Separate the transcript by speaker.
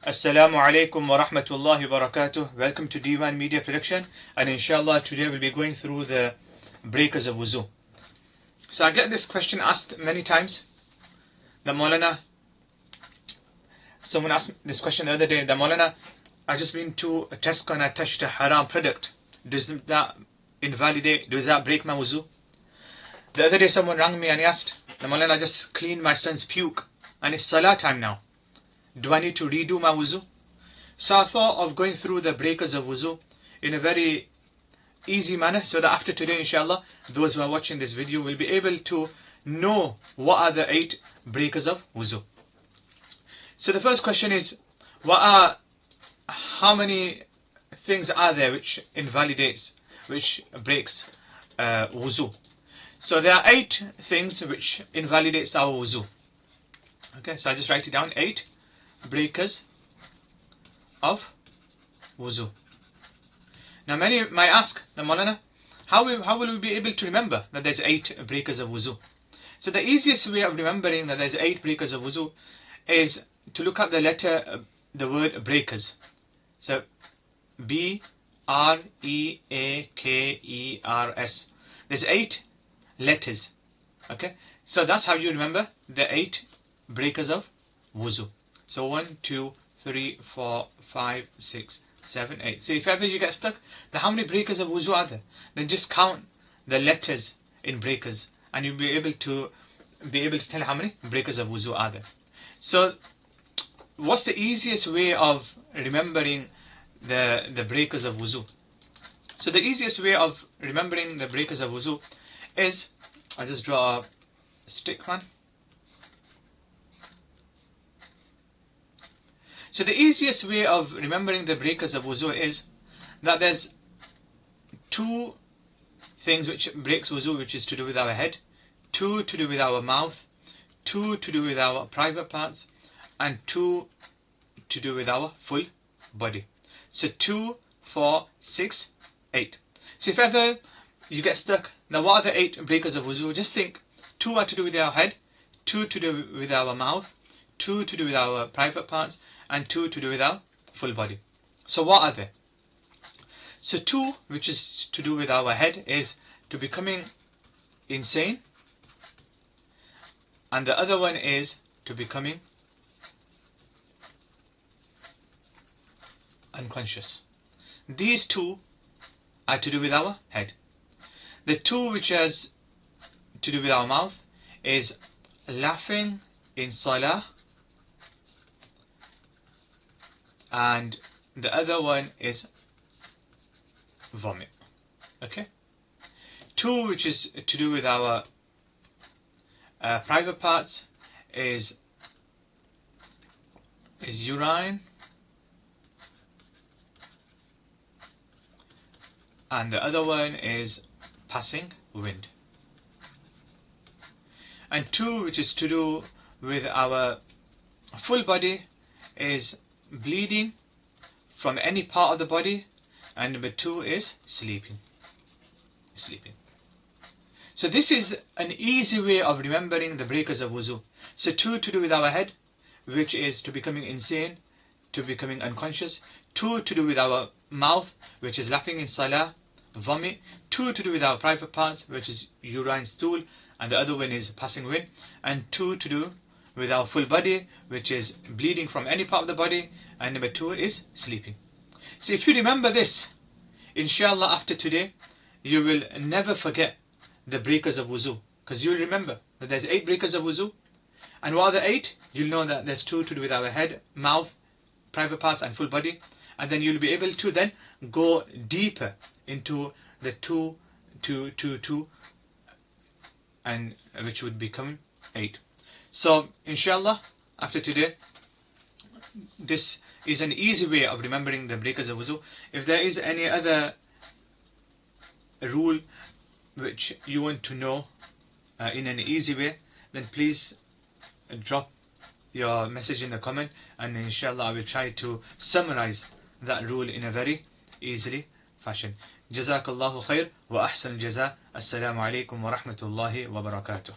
Speaker 1: Assalamu alaikum wa rahmatullahi wa barakatuh. Welcome to Diwan Media Production, and inshallah today we'll be going through the breakers of wuzu. So I get this question asked many times. The Maulana, someone asked this question the other day. The Maulana, I've just been to a Tesco and I touched a haram product. Does that invalidate, does that break my wuzu? The other day someone rang me and he asked, the Maulana, I just cleaned my son's puke and it's salah time now. Do I need to redo my wuzu? So I thought of going through the breakers of wuzu in a very easy manner, so that after today, inshallah, those who are watching this video will be able to know what are the 8 breakers of wuzu. So the first question is, how many things are there which invalidates, which breaks wuzu? So there are 8 things which invalidates our wuzu. Okay, so I just write it down, 8 breakers of wuzu. Now many might ask, the Maulana, how will we be able to remember that there's 8 breakers of wuzu? So the easiest way of remembering that there's 8 breakers of wuzu is to look at the letter, the word breakers. So B-R-E-A-K-E-R-S. There's 8 letters. Okay, so that's how you remember the 8 breakers of wuzu. So 1, 2, 3, 4, 5, 6, 7, 8. So if ever you get stuck, now how many breakers of wuzu are there? Then just count the letters in breakers and you'll be able to tell how many breakers of wuzu are there. So what's the easiest way of remembering the breakers of wuzu? So the easiest way of remembering the breakers of wuzu is, I'll just draw a stick one. So the easiest way of remembering the breakers of wuzu is that there's 2 things which breaks wuzu, which is to do with our head, 2 to do with our mouth, 2 to do with our private parts, and 2 to do with our full body. So 2, 4, 6, 8. So if ever you get stuck, now what are the 8 breakers of wuzu? Just think, 2 are to do with our head, 2 to do with our mouth, 2 to do with our private parts, and 2 to do with our full body. So what are they? So 2, which is to do with our head, is to becoming insane, and the other one is to becoming unconscious. These 2 are to do with our head. The 2 which has to do with our mouth is laughing in salah, and the other one is vomit. Okay. 2 which is to do with our private parts is urine, and the other one is passing wind. And 2 which is to do with our full body is bleeding from any part of the body, and number 2 is sleeping. So this is an easy way of remembering the breakers of wuzu. So 2 to do with our head, which is to becoming insane, to becoming unconscious. 2 to do with our mouth, which is laughing in salah, vomit. 2 to do with our private parts, which is urine, stool, and the other one is passing wind. And 2 to do with our full body, which is bleeding from any part of the body, and number 2 is sleeping. So if you remember this, inshallah after today, you will never forget the breakers of wuzu, because you'll remember that there's 8 breakers of wuzu, and what are the 8? You'll know that there's 2 to do with our head, mouth, private parts, and full body, and then you'll be able to then go deeper into the 2, and which would become 8. So inshallah after today, this is an easy way of remembering the breakers of wuzu. If there is any other rule which you want to know in an easy way, then please drop your message in the comment, and inshallah I will try to summarize that rule in a very easily fashion. Jazakallahu khair wa ahsan jaza. Assalamu alaikum wa rahmatullahi wa barakatuh.